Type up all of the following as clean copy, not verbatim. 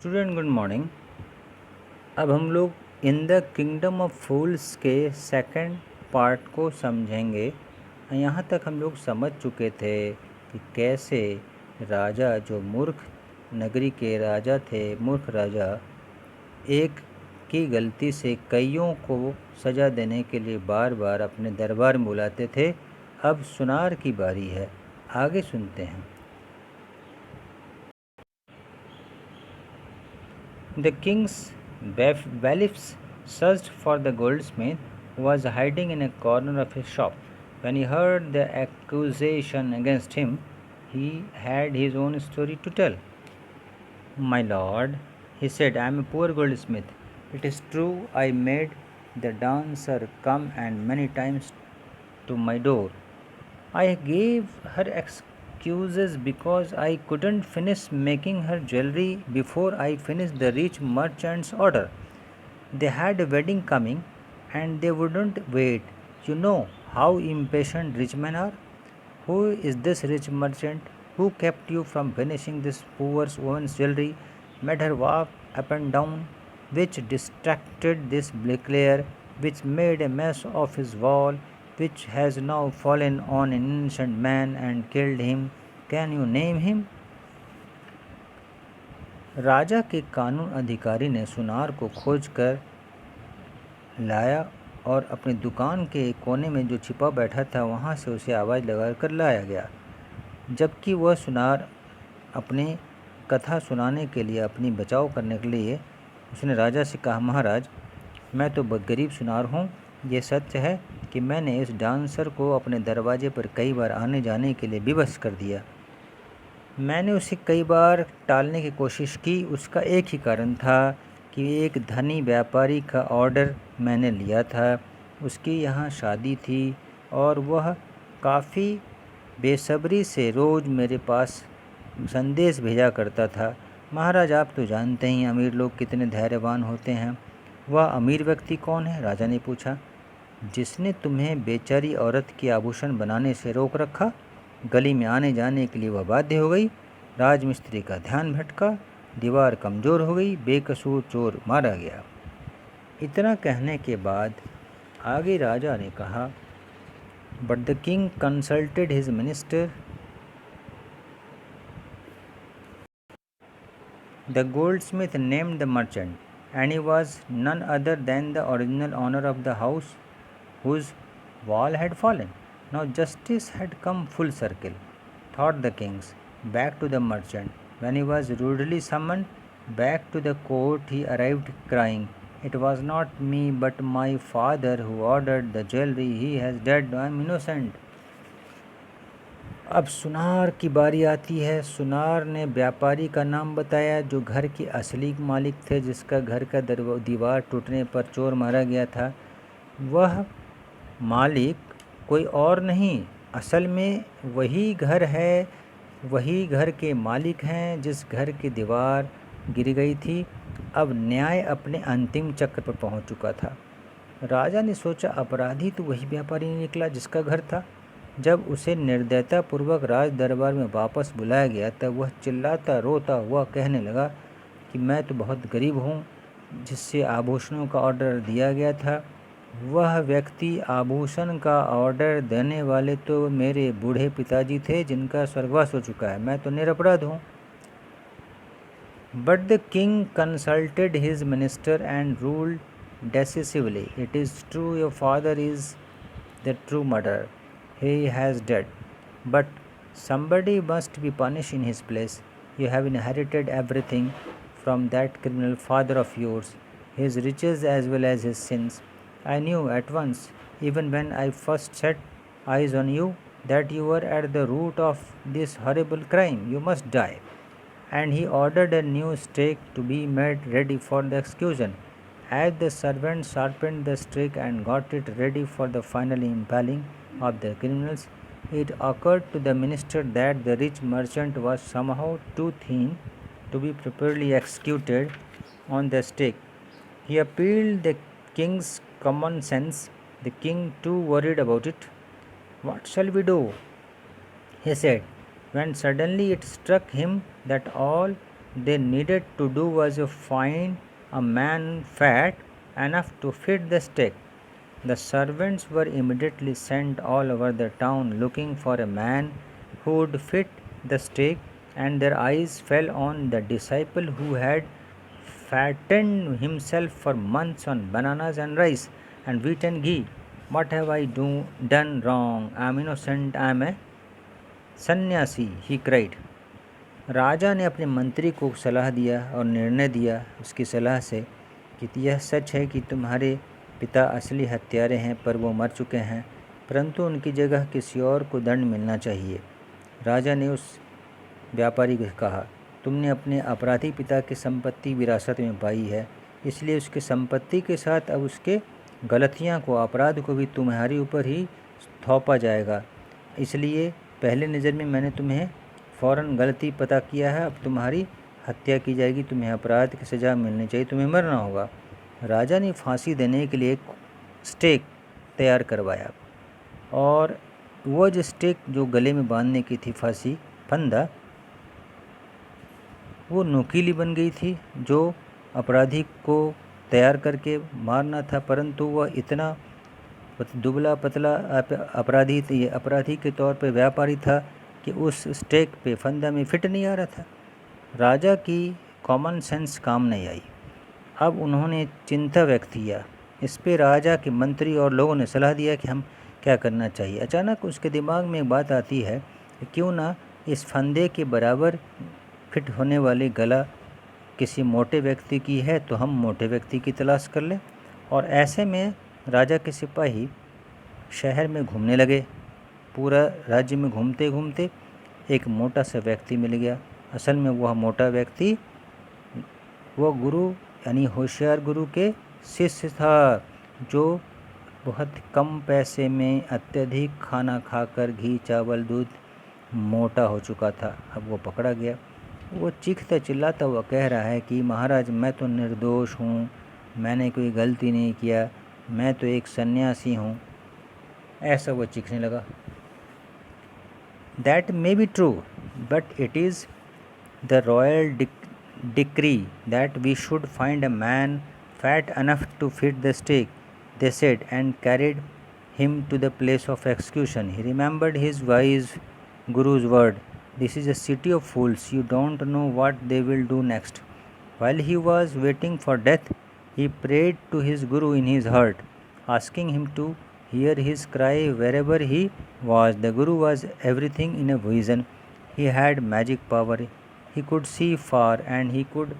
Student good morning. अब हम लोग इन द किंगडम ऑफ फूल्स के सेकंड पार्ट को समझेंगे। यहाँ तक हम लोग समझ चुके थे कि कैसे राजा जो मूर्ख नगरी के राजा थे, मूर्ख राजा एक की गलती से कईयों को सज़ा देने के लिए बार बार अपने दरबार में बुलाते थे। अब सुनार की बारी है, आगे सुनते हैं। The king's bailiffs searched for the goldsmith who was hiding in a corner of his shop. When he heard the accusation against him, he had his own story to tell. My lord, he said, I am a poor goldsmith. It is true I made the dancer come and many times to my door. I gave her excuses because I couldn't finish making her jewelry before I finished the rich merchant's order. They had a wedding coming and they wouldn't wait. You know how impatient rich men are. Who is this rich merchant who kept you from finishing this poor woman's jewelry, made her walk up and down, which distracted this bricklayer, which made a mess of his wall, which has now fallen on an innocent man and killed him? Can you name him? राजा के कानून अधिकारी ने सुनार को खोज कर लाया और अपनी दुकान के एक कोने में जो छिपा बैठा था वहाँ से उसे आवाज़ लगा कर लाया गया। जबकि वह सुनार अपनी कथा सुनाने के लिए, अपनी बचाव करने के लिए उसने राजा से कहा, महाराज, मैं तो गरीब सुनार हूँ। ये सत्य है कि मैंने इस डांसर को अपने दरवाजे पर कई बार आने जाने के लिए विवश कर दिया। मैंने उसे कई बार टालने की कोशिश की। उसका एक ही कारण था कि एक धनी व्यापारी का ऑर्डर मैंने लिया था। उसकी यहाँ शादी थी और वह काफ़ी बेसब्री से रोज़ मेरे पास संदेश भेजा करता था। महाराज, आप तो जानते ही अमीर लोग कितने धैर्यवान होते हैं। वह अमीर व्यक्ति कौन है? राजा ने पूछा। जिसने तुम्हें बेचारी औरत की आभूषण बनाने से रोक रखा। गली में आने जाने के लिए वह बाध्य हो गई। राजमिस्त्री का ध्यान भटका, दीवार कमज़ोर हो गई, बेकसूर चोर मारा गया। इतना कहने के बाद आगे राजा ने कहा, but the king consulted his minister. The goldsmith named the merchant, and he was none other than the original owner of the house whose wall had fallen. Now justice had come full circle, thought the kings. Back to the merchant. When he was rudely summoned back to the court, he arrived crying, it was not me but my father who ordered the jewelry. He has dead. I am innocent. अब सुनार की बारी आती है। सुनार ने व्यापारी का नाम बताया जो घर के असली मालिक थे, जिसका घर का दीवार टूटने पर चोर मारा गया था। वह मालिक कोई और नहीं, असल में वही घर है, वही घर के मालिक हैं जिस घर की दीवार गिर गई थी। अब न्याय अपने अंतिम चक्र पर पहुंच चुका था। राजा ने सोचा, अपराधी तो वही व्यापारी निकला जिसका घर था। जब उसे निर्दयतापूर्वक राज दरबार में वापस बुलाया गया तब वह चिल्लाता रोता हुआ कहने लगा कि मैं तो बहुत गरीब हूँ, जिससे आभूषणों का ऑर्डर दिया गया था। वह व्यक्ति, आभूषण का ऑर्डर देने वाले तो मेरे बूढ़े पिताजी थे जिनका स्वर्गवास हो चुका है। मैं तो निरपराध हूँ। But the king consulted his minister and ruled decisively. It is true your father is the true murderer. He has dead. But somebody must be punished in his place. You have inherited everything from that criminal father of yours, his riches as well as his sins. I knew at once, even when I first set eyes on you, that you were at the root of this horrible crime. You must die. And he ordered a new stake to be made ready for the execution. As the servant sharpened the stake and got it ready for the final impaling of the criminals, it occurred to the minister that the rich merchant was somehow too thin to be properly executed on the stake. He appealed the king's common sense. The king too worried about it. What shall we do? He said, when suddenly it struck him that all they needed to do was to find a man fat enough to fit the stake. The servants were immediately sent all over the town looking for a man who would fit the stake, and their eyes fell on the disciple who had fattened himself for months on bananas and rice and wheat and ghee. What have I done wrong? I am innocent, I am a सन्यासी, he cried. राजा ने अपने मंत्री को सलाह दिया और निर्णय दिया उसकी सलाह से कि यह सच है कि तुम्हारे पिता असली हत्यारे हैं, पर वो मर चुके हैं, परंतु उनकी जगह किसी और को दंड मिलना चाहिए। राजा ने उस व्यापारी को कहा, तुमने अपने अपराधी पिता की संपत्ति विरासत में पाई है, इसलिए उसकी संपत्ति के साथ अब उसके गलतियां को, अपराध को भी तुम्हारे ऊपर ही थोपा जाएगा। इसलिए पहले नज़र में मैंने तुम्हें फ़ौरन गलती पता किया है, अब तुम्हारी हत्या की जाएगी, तुम्हें अपराध की सज़ा मिलनी चाहिए, तुम्हें मरना होगा। राजा ने फांसी देने के लिए एक स्टेक तैयार करवाया और वो जो स्टेक जो गले में बांधने की थी फांसी फंदा, वो नुकीली बन गई थी जो अपराधी को तैयार करके मारना था, परंतु वह इतना दुबला पतला अपराधी के तौर पे व्यापारी था कि उस स्टेक पे फंदा में फिट नहीं आ रहा था। राजा की कॉमन सेंस काम नहीं आई। अब उन्होंने चिंता व्यक्त किया। इस पे राजा के मंत्री और लोगों ने सलाह दिया कि हम क्या करना चाहिए। अचानक उसके दिमाग में एक बात आती है कि क्यों ना इस फंदे के बराबर फिट होने वाली गला किसी मोटे व्यक्ति की है, तो हम मोटे व्यक्ति की तलाश कर लें। और ऐसे में राजा के सिपाही शहर में घूमने लगे। पूरा राज्य में घूमते घूमते एक मोटा सा व्यक्ति मिल गया। असल में वह मोटा व्यक्ति वो गुरु यानी होशियार गुरु के शिष्य था, जो बहुत कम पैसे में अत्यधिक खाना खाकर घी चावल दूध मोटा हो चुका था। अब वो पकड़ा गया। वो चीखता चिल्लाता हुआ कह रहा है कि महाराज, मैं तो निर्दोष हूँ, मैंने कोई गलती नहीं किया, मैं तो एक सन्यासी हूँ। ऐसा वो चीखने लगा। That may be true, but it is the royal decree that we should find a man fat enough to fit the stake, they said, and carried him to the place of execution. He remembered his wise guru's word, this is a city of fools, you don't know what they will do next. While he was waiting for death, he prayed to his guru in his heart, asking him to hear his cry wherever he was. The guru was everything in a vision. He had magic power. He could see far, and he could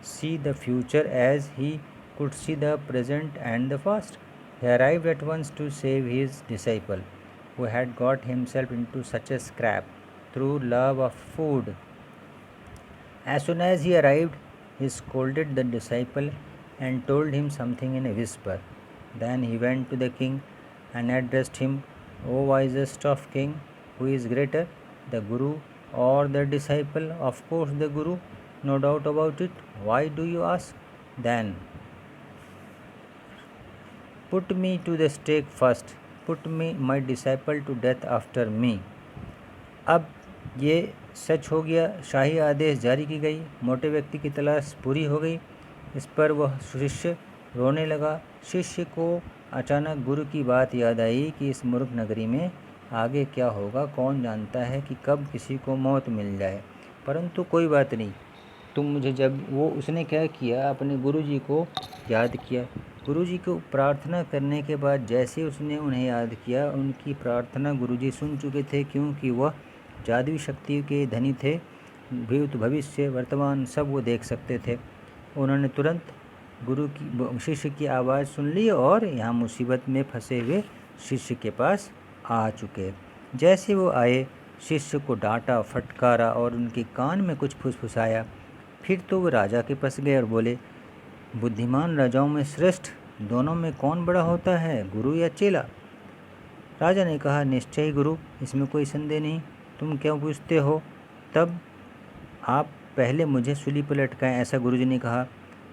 see the future as he could see the present and the past. He arrived at once to save his disciple, who had got himself into such a scrape through love of food. As soon as he arrived, he scolded the disciple and told him something in a whisper. Then he went to the king and addressed him, O wisest of king, who is greater, the Guru or the disciple? Of course the Guru, no doubt about it. Why do you ask? Then put me to the stake first, put my disciple to death after me. अब ये सच हो गया। शाही आदेश जारी की गई। मोटे व्यक्ति की तलाश पूरी हो गई। इस पर वह शिष्य रोने लगा। शिष्य को अचानक गुरु की बात याद आई कि इस मूर्ख नगरी में आगे क्या होगा, कौन जानता है कि कब किसी को मौत मिल जाए। परंतु कोई बात नहीं, तुम मुझे जब उसने क्या किया, अपने गुरुजी को याद किया। गुरुजी को प्रार्थना करने के बाद जैसे उसने उन्हें याद किया, उनकी प्रार्थना गुरुजी सुन चुके थे, क्योंकि वह जादुई शक्ति के धनी थे। भूत भविष्य वर्तमान सब वो देख सकते थे। उन्होंने तुरंत शिष्य की आवाज़ सुन ली और यहाँ मुसीबत में फंसे हुए शिष्य के पास आ चुके। जैसे वो आए, शिष्य को डांटा, फटकारा और उनके कान में कुछ फुसफुसाया। फिर तो वो राजा के पास गए और बोले, बुद्धिमान राजाओं में श्रेष्ठ दोनों में कौन बड़ा होता है, गुरु या चेला? राजा ने कहा, निश्चय ही गुरु, इसमें कोई संदेह नहीं। तुम क्यों पूछते हो? तब आप पहले मुझे सूली पर लटकाएं, ऐसा गुरुजी ने कहा।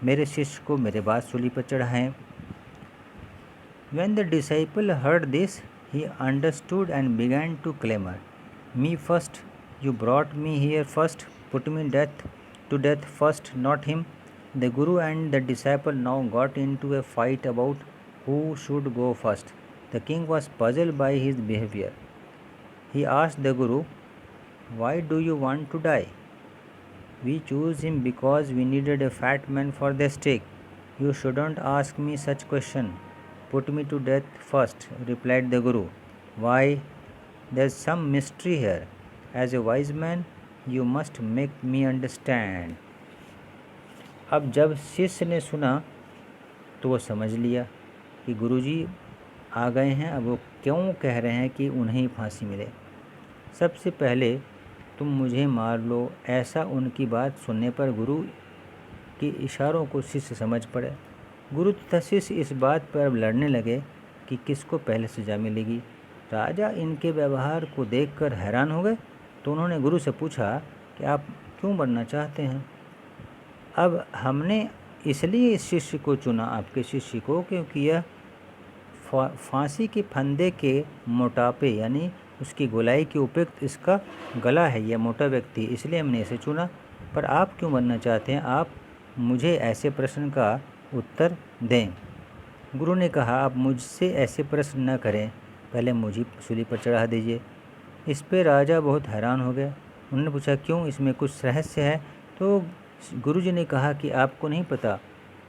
मेरे शिष्य को मेरे बाद सूली पर चढ़ाएं। When the disciple heard this, he understood and began to clamor, Me first, you brought me here first, put me death to death first, not him." The Guru and the disciple now got into a fight about who should go first. The king was puzzled by his behavior. He asked the Guru, "Why do you want to die?" "We chose him because we needed a fat man for the stake." "You shouldn't ask me such question. Put me to death first," replied the Guru. "Why? There's some mystery here. As a wise man, you must make me understand." अब जब शिष्य ने सुना तो वो समझ लिया कि गुरुजी आ गए हैं। अब वो क्यों कह रहे हैं कि उन्हें ही फांसी मिले। सबसे पहले तुम मुझे मार लो, ऐसा उनकी बात सुनने पर गुरु के इशारों को शिष्य समझ पड़े। गुरु तथा शिष्य इस बात पर अब लड़ने लगे कि किसको पहले सजा मिलेगी। राजा इनके व्यवहार को देखकर हैरान हो गए, तो उन्होंने गुरु से पूछा कि आप क्यों बनना चाहते हैं। अब हमने इसलिए इस शिष्य को चुना, आपके शिष्य को, क्योंकि यह फांसी के फंदे के मोटापे यानी उसकी गोलाई के उपयुक्त इसका गला है, यह मोटा व्यक्ति, इसलिए हमने इसे चुना। पर आप क्यों बनना चाहते हैं? आप मुझे ऐसे प्रश्न का उत्तर दें। गुरु ने कहा, आप मुझसे ऐसे प्रश्न न करें, पहले मुझे सूली पर चढ़ा दीजिए। इस पे राजा बहुत हैरान हो गया। उन्होंने पूछा, क्यों, इसमें कुछ रहस्य है? तो गुरुजी ने कहा कि आपको नहीं पता,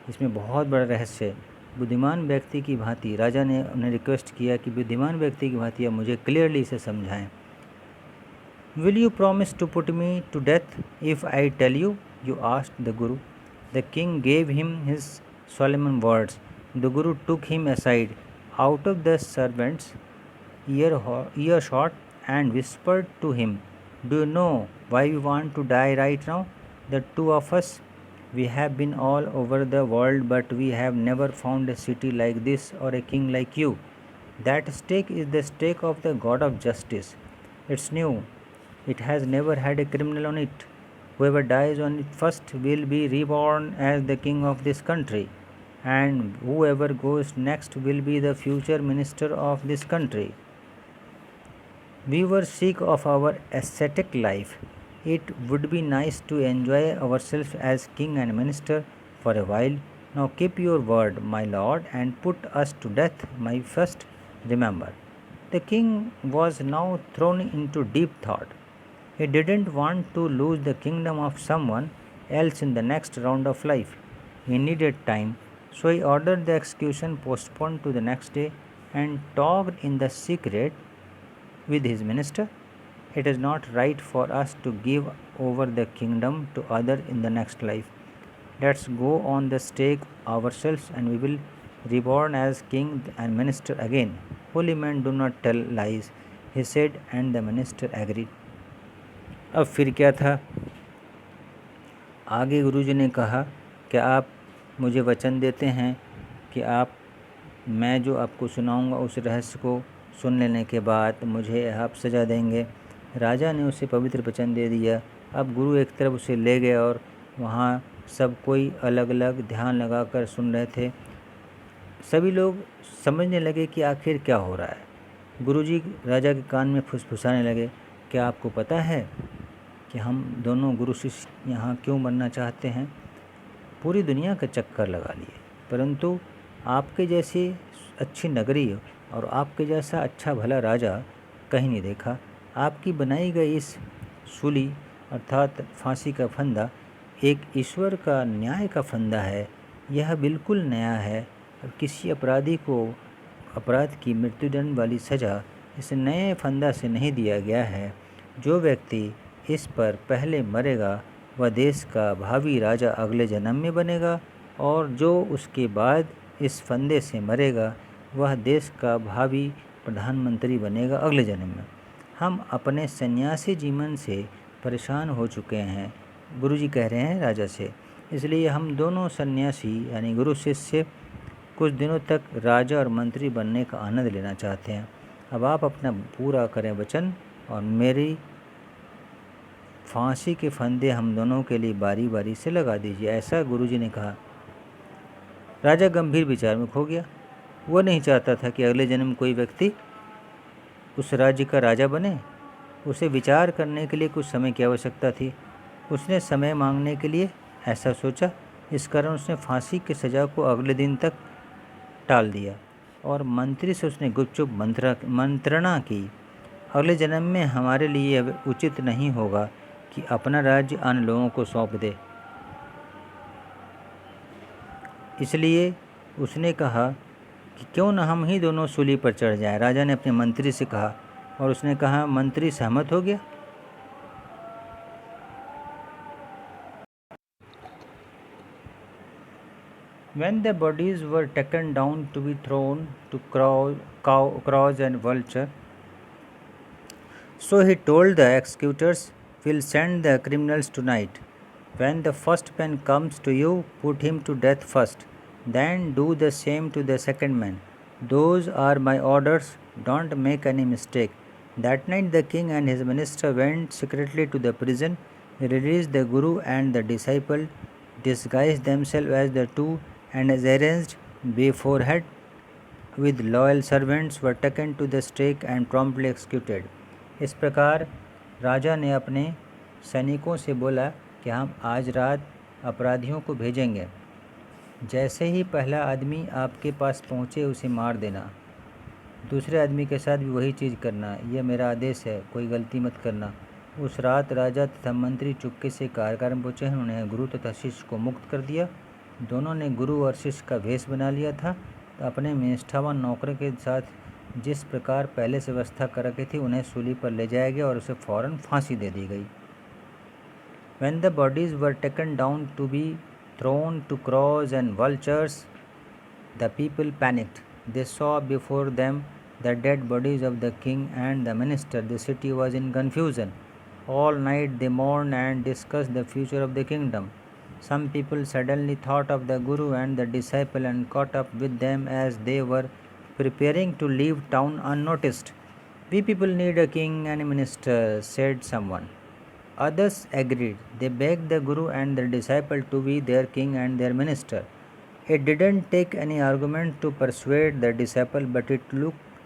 इसमें बहुत बड़ा रहस्य है। बुद्धिमान व्यक्ति की भांति राजा ने उन्हें रिक्वेस्ट किया कि बुद्धिमान व्यक्ति की भांति आप मुझे क्लियरली इसे समझाएं। "Will you promise to put me to death if I tell you?" you asked the Guru. The king gave him his solemn words. The Guru took him aside out of the servant's earshot and whispered to him, "Do you know why we want to die right now? The two of us, we have been all over the world, but we have never found a city like this or a king like you. That stake is the stake of the God of justice. It's new. It has never had a criminal on it. Whoever dies on it first will be reborn as the king of this country, and whoever goes next will be the future minister of this country. We were sick of our ascetic life. It would be nice to enjoy ourselves as king and minister for a while. Now keep your word, my lord, and put us to death, my first. Remember." The king was now thrown into deep thought. He didn't want to lose the kingdom of someone else in the next round of life. He needed time, so he ordered the execution postponed to the next day and talked in the secret with his minister. "It is not right for us to give over the kingdom to other in the next life. Let's go on the stake ourselves and we will reborn as king and minister again. Holy men do not tell lies," he said, and the minister agreed. अब फिर क्या था? आगे गुरुजी ने कहा, क्या आप मुझे वचन देते हैं कि मैं जो आपको सुनाऊंगा उस रहस्य को सुन लेने के बाद मुझे आप सज़ा देंगे? राजा ने उसे पवित्र वचन दे दिया। अब गुरु एक तरफ उसे ले गए और वहाँ सब कोई अलग अलग ध्यान लगाकर सुन रहे थे। सभी लोग समझने लगे कि आखिर क्या हो रहा है। गुरुजी राजा के कान में फुसफुसाने लगे, क्या आपको पता है कि हम दोनों गुरु शिष्य यहाँ क्यों बनना चाहते हैं? पूरी दुनिया का चक्कर लगा लिए, परंतु आपके जैसी अच्छी नगरी और आपके जैसा अच्छा भला राजा कहीं नहीं देखा। आपकी बनाई गई इस सूली अर्थात फांसी का फंदा एक ईश्वर का न्याय का फंदा है। यह बिल्कुल नया है और किसी अपराधी को अपराध की मृत्युदंड वाली सज़ा इस नए फंदा से नहीं दिया गया है। जो व्यक्ति इस पर पहले मरेगा वह देश का भावी राजा अगले जन्म में बनेगा, और जो उसके बाद इस फंदे से मरेगा वह देश का भावी प्रधानमंत्री बनेगा अगले जन्म में। हम अपने सन्यासी जीवन से परेशान हो चुके हैं, गुरुजी कह रहे हैं राजा से, इसलिए हम दोनों सन्यासी यानी गुरु शिष्य कुछ दिनों तक राजा और मंत्री बनने का आनंद लेना चाहते हैं। अब आप अपना पूरा करें वचन और मेरी फांसी के फंदे हम दोनों के लिए बारी बारी से लगा दीजिए, ऐसा गुरुजी ने कहा। राजा गंभीर विचार में खो गया। वो नहीं चाहता था कि अगले जन्म कोई व्यक्ति उस राज्य का राजा बने। उसे विचार करने के लिए कुछ समय की आवश्यकता थी। उसने समय मांगने के लिए ऐसा सोचा। इस कारण उसने फांसी की सज़ा को अगले दिन तक टाल दिया और मंत्री से उसने गुपचुप मंत्रणा की, अगले जन्म में हमारे लिए अब उचित नहीं होगा कि अपना राज्य अन्य लोगों को सौंप दे। इसलिए उसने कहा कि क्यों न हम ही दोनों सूली पर चढ़ जाएं। राजा ने अपने मंत्री से कहा और उसने कहा, मंत्री सहमत हो गया। When the bodies were taken down to be thrown to crows and vulture, so he told the executors, "We'll send the criminals tonight. When the first man comes to you, put him to death first. Then do the same to the second man. Those are my orders. Don't make any mistake." That night the king and his minister went secretly to the prison, released the guru and the disciple, disguised themselves as the two, and as arranged beforehand with loyal servants were taken to the stake and promptly executed. इस प्रकार राजा ने अपने सैनिकों से बोला कि हम आज रात अपराधियों को भेजेंगे। जैसे ही पहला आदमी आपके पास पहुँचे उसे मार देना, दूसरे आदमी के साथ भी वही चीज़ करना, यह मेरा आदेश है, कोई गलती मत करना। उस रात राजा तथा मंत्री चुपके से कारागार में पहुँचे। उन्होंने गुरु तथा शिष्य को मुक्त कर दिया। दोनों ने गुरु और शिष्य का वेश बना लिया था। तो अपने निष्ठावान नौकरों के साथ जिस प्रकार पहले से व्यवस्था कर रखी थी, उन्हें सूली पर ले जाया गया और उसे फौरन फांसी दे दी गई। When the bodies were taken down to be thrown to crows and vultures, the people panicked. They saw before them the dead bodies of the king and the minister. The city was in confusion. All night they mourned and discussed the future of the kingdom. Some people suddenly thought of the guru and the disciple and caught up with them as they were preparing to leave town unnoticed. "We people need a king and a minister," said someone. Others agreed. They begged the guru and the disciple to be their king and their minister. It didn't take any argument to persuade the disciple, but it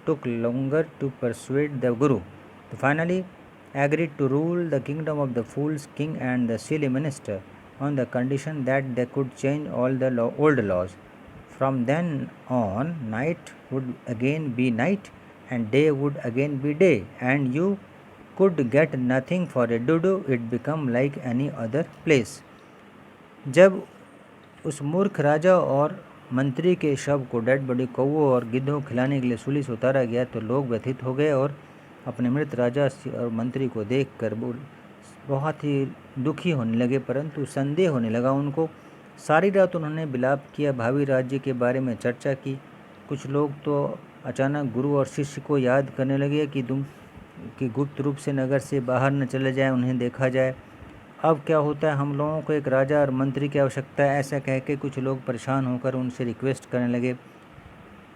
took longer to persuade the guru. They finally agreed to rule the kingdom of the fool's king and the silly minister, on the condition that they could change all the old laws. From then on, night would again be night and day would again be day, and you could get nothing for a dodo. It become like any other place. जब उस मूर्ख राजा और मंत्री के शव को dead body कौवों और गिद्धों खिलाने के लिए सूली से उतारा गया तो लोग व्यथित हो गए और अपने मृत राजा और मंत्री को देखकर बहुत ही दुखी होने लगे, परंतु संदेह होने लगा उनको। सारी रात उन्होंने विलाप किया, भावी राज्य के बारे में चर्चा की। कुछ लोग तो अचानक गुरु और शिष्य को याद करने लगे कि गुप्त रूप से नगर से बाहर न चले जाएं, उन्हें देखा जाए। अब क्या होता है, हम लोगों को एक राजा और मंत्री की आवश्यकता है, ऐसा कह के कुछ लोग परेशान होकर उनसे रिक्वेस्ट करने लगे।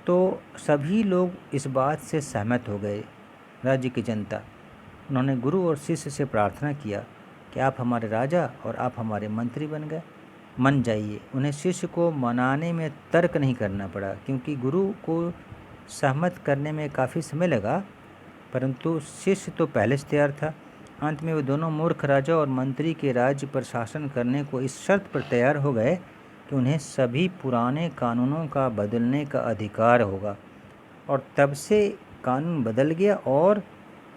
तो सभी लोग इस बात से सहमत हो गए, राज्य की जनता। उन्होंने गुरु और शिष्य से प्रार्थना किया कि आप हमारे राजा और आप हमारे मंत्री मन जाइए। उन्हें शिष्य को मनाने में तर्क नहीं करना पड़ा, क्योंकि गुरु को सहमत करने में काफ़ी समय लगा, परंतु शिष्य तो पहले से तैयार था। अंत में वे दोनों मूर्ख राजा और मंत्री के राज्य पर शासन करने को इस शर्त पर तैयार हो गए कि उन्हें सभी पुराने कानूनों का बदलने का अधिकार होगा। और तब से कानून बदल गया और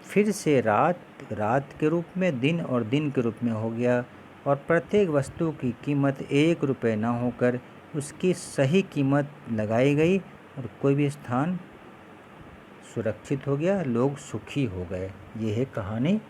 फिर से रात रात के रूप में, दिन और दिन के रूप में हो गया, और प्रत्येक वस्तु की कीमत 1 रुपये न होकर उसकी सही कीमत लगाई गई और कोई भी स्थान सुरक्षित हो गया, लोग सुखी हो गए। ये है कहानी